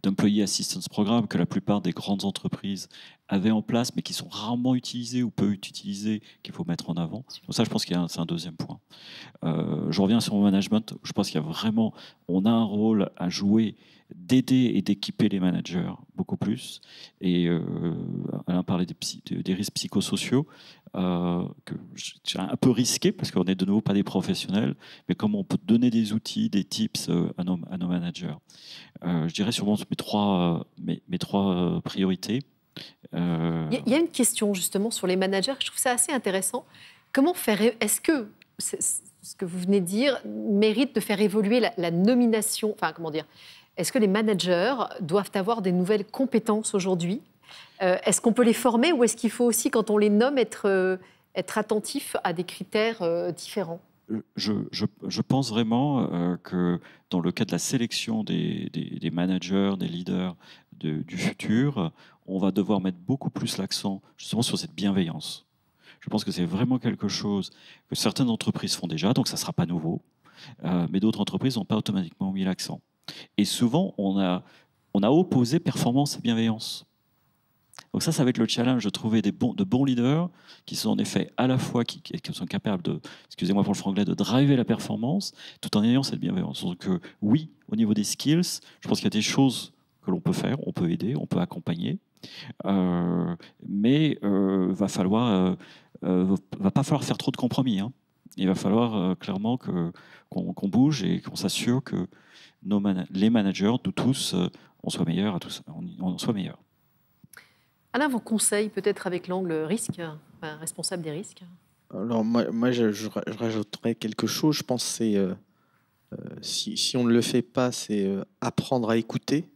d'Employee Assistance Programme que la plupart des grandes entreprises avaient en place, mais qui sont rarement utilisés ou peu utilisés, qu'il faut mettre en avant. Donc ça, je pense que c'est un deuxième point. Je reviens sur le management. Je pense qu'il y a vraiment, on a un rôle à jouer d'aider et d'équiper les managers beaucoup plus. Et Alain parlait des risques psychosociaux, que j'ai un peu risqué, parce qu'on n'est de nouveau pas des professionnels, mais comment on peut donner des outils, des tips à nos managers. Je dirais sûrement mes trois priorités. Il y a une question justement sur les managers, je trouve ça assez intéressant. Comment faire, est-ce que ce que vous venez de dire mérite de faire évoluer la nomination, enfin comment dire, est-ce que les managers doivent avoir des nouvelles compétences aujourd'hui? Est-ce qu'on peut les former ou est-ce qu'il faut aussi, quand on les nomme, être attentif à des critères différents? Je pense vraiment que dans le cas de la sélection des managers, des leaders du futur, on va devoir mettre beaucoup plus l'accent justement sur cette bienveillance. Je pense que c'est vraiment quelque chose que certaines entreprises font déjà, donc ça ne sera pas nouveau, mais d'autres entreprises n'ont pas automatiquement mis l'accent. Et souvent, on a opposé performance et bienveillance. Donc ça va être le challenge de trouver de bons leaders qui sont en effet à la fois qui sont capables de, excusez-moi pour le franglais, de driver la performance tout en ayant cette bienveillance. Donc oui, au niveau des skills, je pense qu'il y a des choses que l'on peut faire, on peut aider, on peut accompagner, mais va pas falloir faire trop de compromis. Hein. Il va falloir clairement qu'on bouge et qu'on s'assure que les managers, nous tous, on soit meilleurs on soit meilleurs. Alain, vos conseils, peut-être avec l'angle risque, enfin, responsable des risques? Alors moi je rajouterais quelque chose. Je pense que c'est si on ne le fait pas, c'est apprendre à écouter.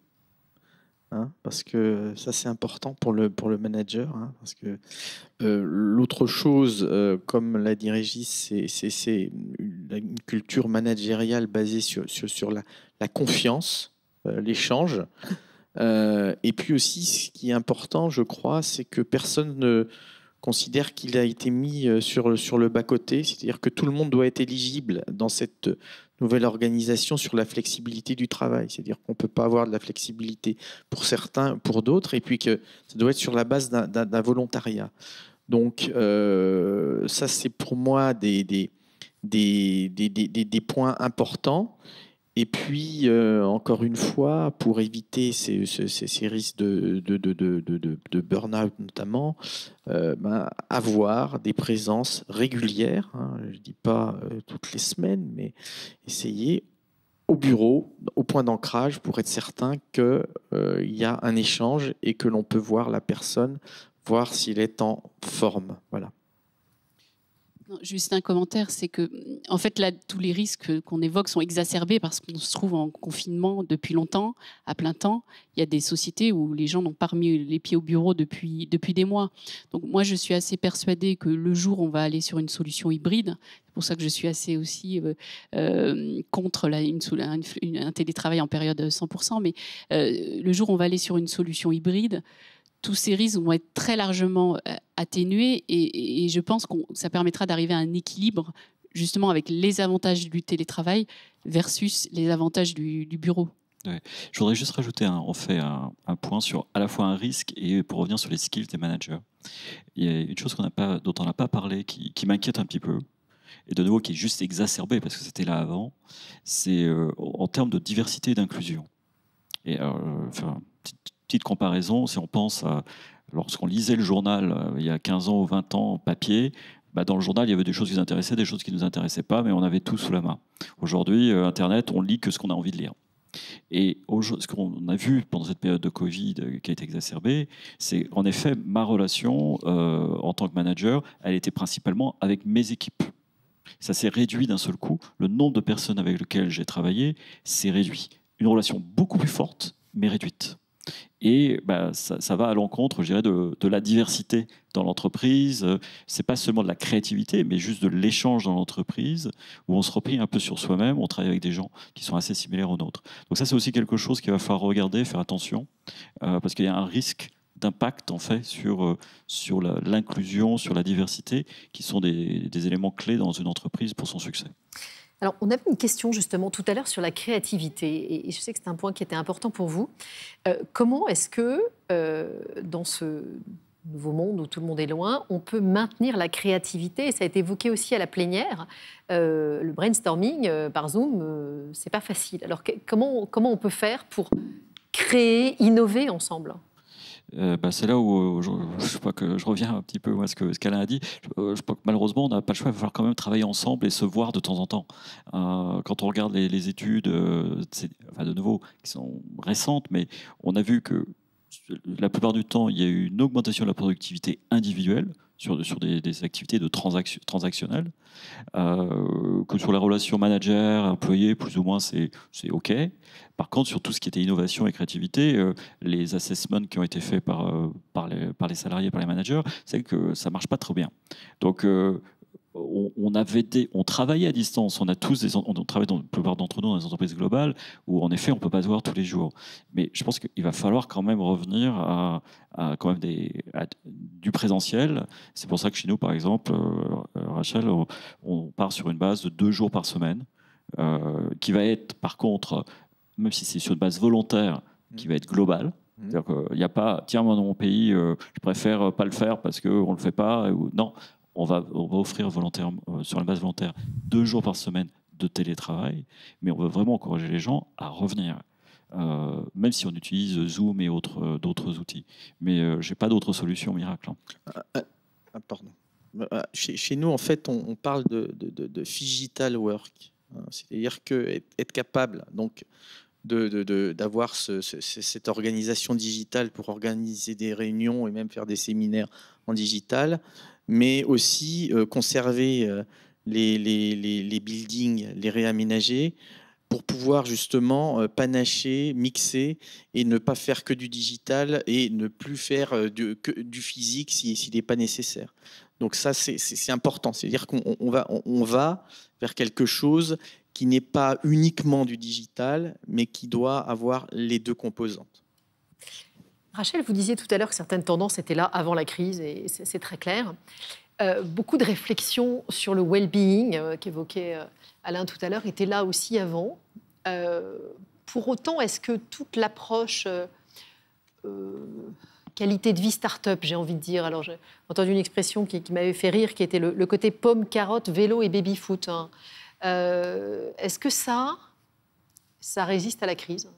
Hein, parce que ça c'est important pour le manager. Hein, parce que l'autre chose, comme l'a dit Régis, c'est une culture managériale basée sur la confiance, l'échange. Et puis aussi, ce qui est important, je crois, c'est que personne ne considère qu'il a été mis sur le bas-côté, c'est-à-dire que tout le monde doit être éligible dans cette nouvelle organisation sur la flexibilité du travail, c'est-à-dire qu'on ne peut pas avoir de la flexibilité pour certains, pour d'autres, et puis que ça doit être sur la base d'un volontariat. Donc ça, c'est pour moi des points importants. Et puis, encore une fois, pour éviter ces risques de burn-out notamment, avoir des présences régulières, hein, je ne dis pas toutes les semaines, mais essayer au bureau, au point d'ancrage, pour être certain qu'il y a un échange et que l'on peut voir la personne, voir s'il est en forme. Voilà. Juste un commentaire, c'est que, en fait, là, tous les risques qu'on évoque sont exacerbés parce qu'on se trouve en confinement depuis longtemps, à plein temps. Il y a des sociétés où les gens n'ont pas remis les pieds au bureau depuis des mois. Donc, moi, je suis assez persuadée que le jour où on va aller sur une solution hybride, c'est pour ça que je suis assez aussi contre un télétravail en période 100%, mais le jour où on va aller sur une solution hybride, tous ces risques vont être très largement atténués et je pense que ça permettra d'arriver à un équilibre justement avec les avantages du télétravail versus les avantages du bureau. Ouais. Je voudrais juste rajouter un point sur à la fois un risque et pour revenir sur les skills des managers. Il y a une chose dont on n'a pas parlé qui m'inquiète un petit peu et de nouveau qui est juste exacerbée parce que c'était là avant, c'est en termes de diversité et d'inclusion. Et petite comparaison, si on pense à lorsqu'on lisait le journal il y a 15 ans ou 20 ans papier, dans le journal, il y avait des choses qui nous intéressaient, des choses qui ne nous intéressaient pas, mais on avait tout sous la main. Aujourd'hui, Internet, on lit que ce qu'on a envie de lire. Et ce qu'on a vu pendant cette période de Covid qui a été exacerbée, c'est en effet ma relation en tant que manager, elle était principalement avec mes équipes. Ça s'est réduit d'un seul coup. Le nombre de personnes avec lesquelles j'ai travaillé s'est réduit. Une relation beaucoup plus forte, mais réduite. Et ça va à l'encontre, je dirais, de la diversité dans l'entreprise. C'est pas seulement de la créativité, mais juste de l'échange dans l'entreprise, où on se replie un peu sur soi-même, on travaille avec des gens qui sont assez similaires aux nôtres. Donc ça, c'est aussi quelque chose qu'il va falloir regarder, faire attention, parce qu'il y a un risque d'impact en fait sur l'inclusion, sur la diversité, qui sont des éléments clés dans une entreprise pour son succès. Alors, on avait une question justement tout à l'heure sur la créativité, et je sais que c'est un point qui était important pour vous. Comment est-ce que, dans ce nouveau monde où tout le monde est loin, on peut maintenir la créativité. Et ça a été évoqué aussi à la plénière. Le brainstorming par Zoom, c'est pas facile. Alors comment on peut faire pour créer, innover ensemble? C'est là où je crois que je reviens un petit peu à ce qu'Alain a dit. Je crois que malheureusement, on n'a pas le choix. Il va falloir quand même travailler ensemble et se voir de temps en temps. Quand on regarde les études, de nouveau, qui sont récentes, mais on a vu que la plupart du temps, il y a eu une augmentation de la productivité individuelle sur des activités transactionnelles, que sur la relation manager-employé, plus ou moins, c'est OK. Par contre, sur tout ce qui était innovation et créativité, les assessments qui ont été faits par les salariés, par les managers, c'est que ça ne marche pas trop bien. Donc, on travaillait à distance. On travaille dans la plupart d'entre nous dans des entreprises globales où, en effet, on ne peut pas se voir tous les jours. Mais je pense qu'il va falloir quand même revenir à quand même du présentiel. C'est pour ça que chez nous, par exemple, Rachel, on part sur une base de 2 jours par semaine, qui va être, par contre, même si c'est sur une base volontaire, qui va être globale. C'est-à-dire qu'il n'y a pas, tiens, moi dans mon pays, je préfère pas le faire parce qu'on ne le fait pas. Non. On va offrir sur la base volontaire 2 jours par semaine de télétravail, mais on veut vraiment encourager les gens à revenir, même si on utilise Zoom et d'autres outils. Mais je n'ai pas d'autre solution miracle. Pardon. Chez nous, en fait, on parle de phygital work, c'est-à-dire que être capable donc d'avoir cette organisation digitale pour organiser des réunions et même faire des séminaires en digital, mais aussi conserver les buildings, les réaménager pour pouvoir justement panacher, mixer et ne pas faire que du digital et ne plus faire que du physique s'il n'est pas nécessaire. Donc ça, c'est important. C'est-à-dire qu'on va vers quelque chose qui n'est pas uniquement du digital, mais qui doit avoir les 2 composantes. Rachel, vous disiez tout à l'heure que certaines tendances étaient là avant la crise, et c'est très clair. Beaucoup de réflexions sur le well-being qu'évoquait Alain tout à l'heure étaient là aussi avant. Pour autant, est-ce que toute l'approche qualité de vie start-up, j'ai envie de dire, alors j'ai entendu une expression qui m'avait fait rire, qui était le côté pomme, carotte, vélo et baby-foot, hein. Est-ce que ça résiste à la crise?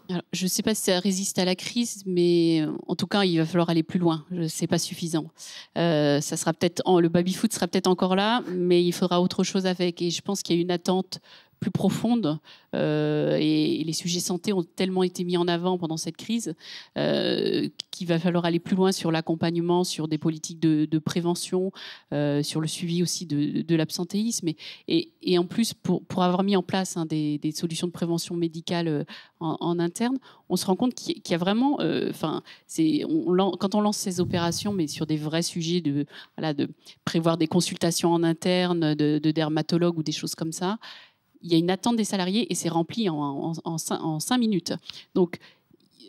Alors, je ne sais pas si ça résiste à la crise, mais en tout cas, il va falloir aller plus loin. Ce n'est pas suffisant. Ça sera le baby-foot sera peut-être encore là, mais il faudra autre chose avec. Et je pense qu'il y a une attente plus profonde et les sujets santé ont tellement été mis en avant pendant cette crise qu'il va falloir aller plus loin sur l'accompagnement, sur des politiques de prévention, sur le suivi aussi de l'absentéisme et en plus pour avoir mis en place des solutions de prévention médicale en interne, on se rend compte qu'il y a vraiment, quand on lance ces opérations, mais sur des vrais sujets de prévoir des consultations en interne, de dermatologues ou des choses comme ça, il y a une attente des salariés et c'est rempli en 5 minutes. Donc,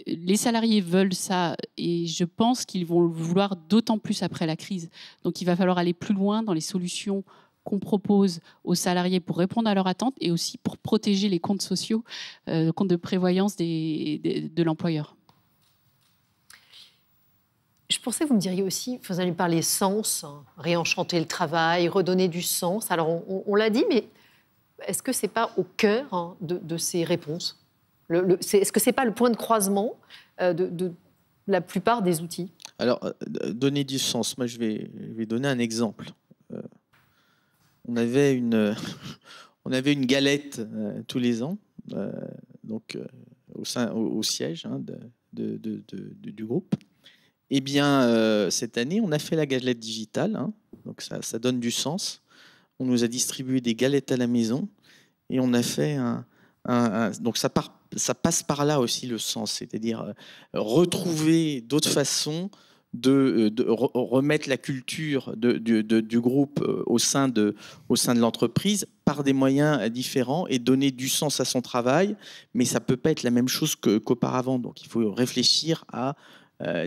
les salariés veulent ça et je pense qu'ils vont le vouloir d'autant plus après la crise. Donc, il va falloir aller plus loin dans les solutions qu'on propose aux salariés pour répondre à leurs attentes et aussi pour protéger les comptes sociaux, comptes de prévoyance de l'employeur. Je pensais que vous me diriez aussi, vous allez me parler sens, hein, réenchanter le travail, redonner du sens. Alors, on l'a dit, mais est-ce que ce n'est pas au cœur de ces réponses? Est-ce que ce n'est pas le point de croisement de la plupart des outils? Alors, donner du sens. Moi, je vais donner un exemple. On avait une galette tous les ans, au siège du groupe. Eh bien, cette année, on a fait la galette digitale, hein, donc ça donne du sens. On nous a distribué des galettes à la maison et on a fait donc ça passe par là aussi le sens, c'est-à-dire retrouver d'autres façons de remettre la culture du groupe au sein de l'entreprise par des moyens différents et donner du sens à son travail, mais ça ne peut pas être la même chose qu'auparavant. Donc il faut réfléchir à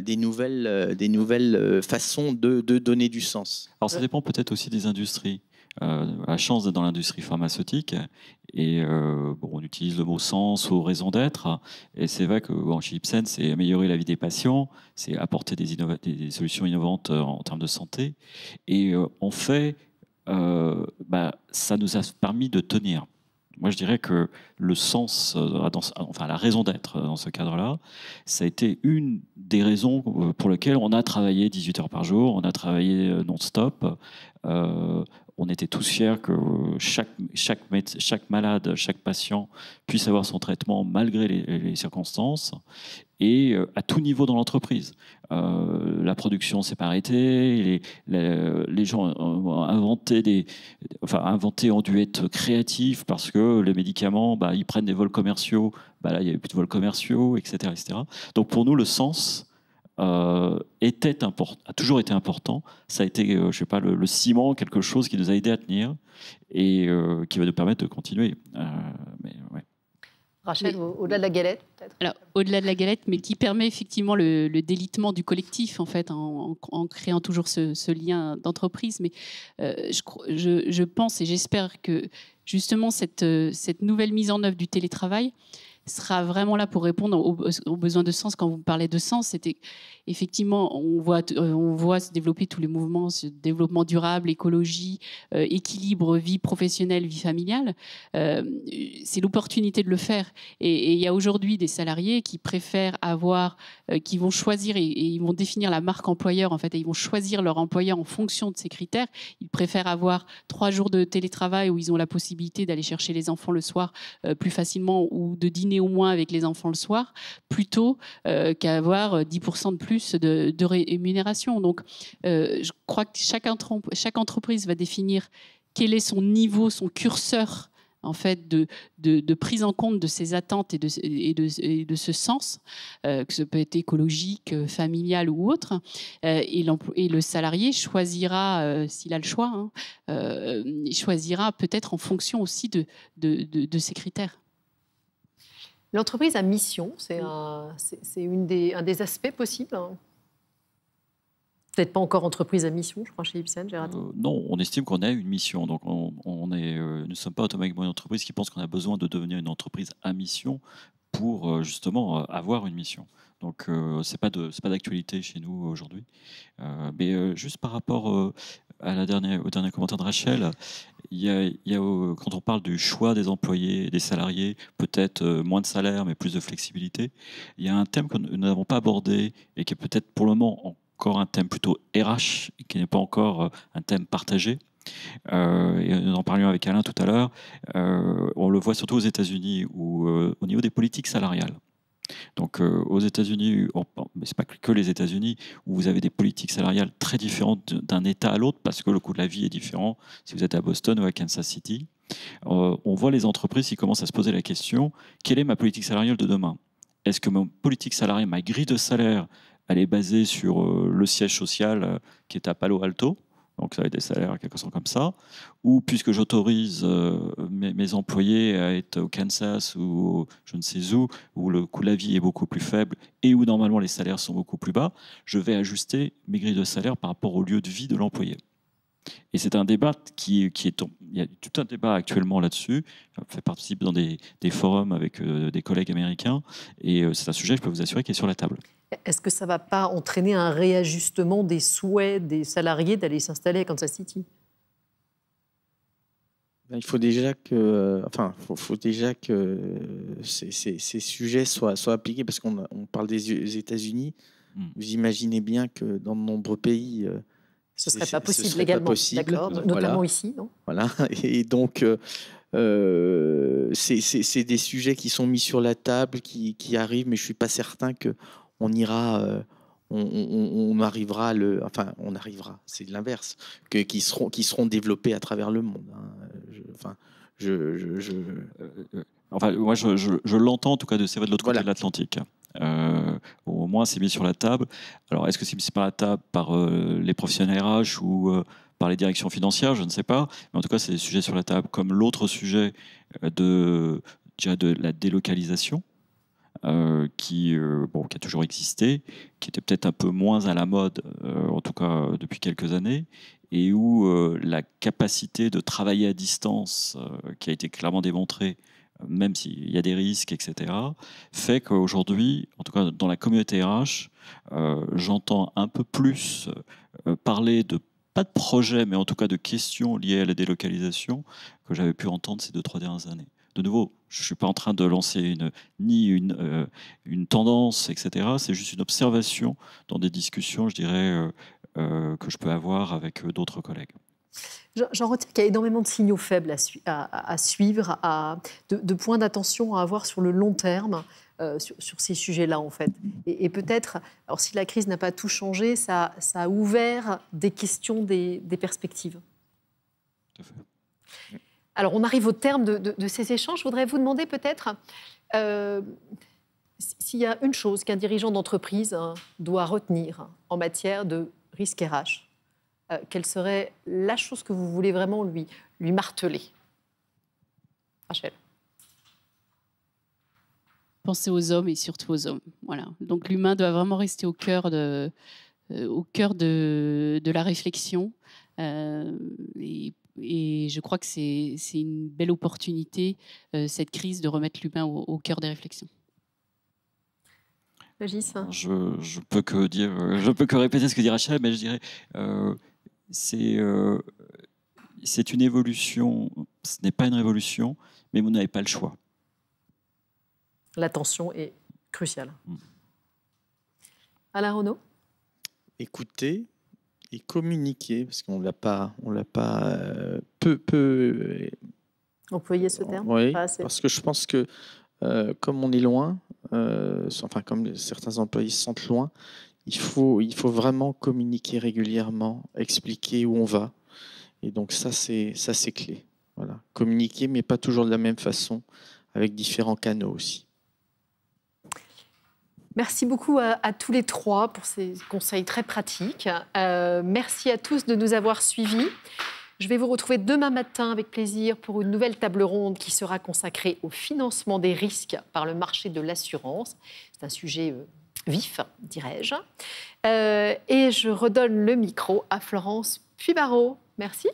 des nouvelles façons de donner du sens. Alors ça dépend peut-être aussi des industries. la chance d'être dans l'industrie pharmaceutique et on utilise le mot sens ou raison d'être. Et c'est vrai que chez Ipsen, c'est améliorer la vie des patients, c'est apporter des solutions innovantes en termes de santé. Et en fait, ça nous a permis de tenir. Moi, je dirais que le sens, la raison d'être dans ce cadre-là, ça a été une des raisons pour lesquelles on a travaillé 18 heures par jour, on a travaillé non-stop. On était tous fiers que chaque malade, chaque patient puisse avoir son traitement malgré les circonstances et à tout niveau dans l'entreprise. La production s'est pas arrêtée, les gens ont inventé ont dû être créatifs parce que les médicaments, ils prennent des vols commerciaux, là il n'y avait plus de vols commerciaux, etc., etc. Donc pour nous, le sens a toujours été important. Ça a été, le ciment, quelque chose qui nous a aidé à tenir et qui va nous permettre de continuer. Rachel, au-delà de la galette, peut-être. Alors, au-delà de la galette, mais qui permet effectivement le délitement du collectif, en fait, en créant toujours ce lien d'entreprise. Mais je pense et j'espère que justement cette nouvelle mise en œuvre du télétravail sera vraiment là pour répondre aux besoins de sens. Quand vous parlez de sens, c'était effectivement, on voit se développer tous les mouvements, ce développement durable, écologie, équilibre, vie professionnelle, vie familiale. C'est l'opportunité de le faire. Et il y a aujourd'hui des salariés qui préfèrent qui vont choisir et ils vont définir la marque employeur. En fait, et ils vont choisir leur employeur en fonction de ces critères. Ils préfèrent avoir 3 jours de télétravail où ils ont la possibilité d'aller chercher les enfants le soir plus facilement ou de dîner au moins avec les enfants le soir, plutôt qu'avoir 10% de plus de rémunération. Donc, je crois que chaque entreprise va définir quel est son niveau, son curseur en fait de prise en compte de ses attentes et de ce sens, que ça peut être écologique, familial ou autre, et le salarié choisira, s'il a le choix, il choisira peut-être en fonction aussi de ces critères. L'entreprise à mission, c'est un des aspects possibles. Peut-être pas encore entreprise à mission, je crois, chez Ipsen, Gérard. Non, on estime qu'on a une mission. Donc, nous ne sommes pas automatiquement une entreprise qui pense qu'on a besoin de devenir une entreprise à mission pour justement avoir une mission. Donc, c'est pas d'actualité chez nous aujourd'hui. Mais juste par rapport au dernier commentaire de Rachel, quand on parle du choix des employés, des salariés, peut-être moins de salaire, mais plus de flexibilité, il y a un thème que nous n'avons pas abordé et qui est peut-être pour le moment encore un thème plutôt RH, et qui n'est pas encore un thème partagé. Et nous en parlions avec Alain tout à l'heure. On le voit surtout aux États-Unis ou au niveau des politiques salariales. Donc aux États-Unis, mais c'est pas que les États-Unis, où vous avez des politiques salariales très différentes d'un État à l'autre parce que le coût de la vie est différent. Si vous êtes à Boston ou à Kansas City, on voit les entreprises qui commencent à se poser la question: quelle est ma politique salariale de demain? Est-ce que ma politique salariale, ma grille de salaire, elle est basée sur le siège social qui est à Palo Alto? Donc ça va être des salaires quelque chose comme ça. Ou puisque j'autorise mes employés à être au Kansas ou je ne sais où le coût de la vie est beaucoup plus faible et où normalement les salaires sont beaucoup plus bas, je vais ajuster mes grilles de salaire par rapport au lieu de vie de l'employé. Et c'est un débat il y a tout un débat actuellement là-dessus. Je fais participer dans des forums avec des collègues américains et c'est un sujet, je peux vous assurer, qui est sur la table. Est-ce que ça ne va pas entraîner un réajustement des souhaits des salariés d'aller s'installer à Kansas City? Il faut déjà que, ces sujets soient appliqués, parce qu'on parle des États-Unis. Vous imaginez bien que dans de nombreux pays, ce ne serait pas possible légalement, d'accord, notamment ici, non? Voilà, et donc c'est des sujets qui sont mis sur la table, qui arrivent, mais je ne suis pas certain qu'on ira... on arrivera on arrivera, c'est l'inverse, qui seront développés à travers le monde. Moi, je l'entends en tout cas de l'autre côté de l'Atlantique. Au moins, c'est mis sur la table. Alors, est-ce que c'est mis sur la table par les professionnels RH ou par les directions financières? Je ne sais pas. Mais en tout cas, c'est des sujets sur la table, comme l'autre sujet de la délocalisation. qui a toujours existé, qui était peut-être un peu moins à la mode, en tout cas depuis quelques années, et où la capacité de travailler à distance, qui a été clairement démontrée, même s'il y a des risques, etc., fait qu'aujourd'hui, en tout cas dans la communauté RH, j'entends un peu plus parler de, pas de projet, mais en tout cas de questions liées à la délocalisation que j'avais pu entendre ces 2-3 dernières années. De nouveau, je ne suis pas en train de lancer une tendance, etc. C'est juste une observation dans des discussions, je dirais, que je peux avoir avec d'autres collègues. J'en retiens qu'il y a énormément de signaux faibles à suivre, de points d'attention à avoir sur le long terme sur ces sujets-là, en fait. Et peut-être, alors si la crise n'a pas tout changé, ça a ouvert des questions, des perspectives. Tout à fait. Alors, on arrive au terme de ces échanges. Je voudrais vous demander peut-être s'il y a une chose qu'un dirigeant d'entreprise doit retenir en matière de risque RH. Quelle serait la chose que vous voulez vraiment lui marteler? Rachel. Penser aux hommes et surtout aux hommes. Voilà. Donc l'humain doit vraiment rester au cœur de la réflexion. Et je crois que c'est une belle opportunité, cette crise, de remettre l'humain au cœur des réflexions. Régis. Je peux que répéter ce que dit Rachel, mais je dirais c'est une évolution. Ce n'est pas une révolution, mais vous n'avez pas le choix. L'attention est cruciale. Alain Renaud. Écouter et communiquer, parce qu'on l'a pas peu employer ce terme. Oui, parce que je pense que comme on est loin, enfin comme certains employés se sentent loin, il faut vraiment communiquer régulièrement, expliquer où on va. Et donc ça c'est clé. Voilà. Communiquer, mais pas toujours de la même façon, avec différents canaux aussi. Merci beaucoup à tous les trois pour ces conseils très pratiques. Merci à tous de nous avoir suivis. Je vais vous retrouver demain matin avec plaisir pour une nouvelle table ronde qui sera consacrée au financement des risques par le marché de l'assurance. C'est un sujet vif, dirais-je. Et je redonne le micro à Florence Puybarreau. Merci.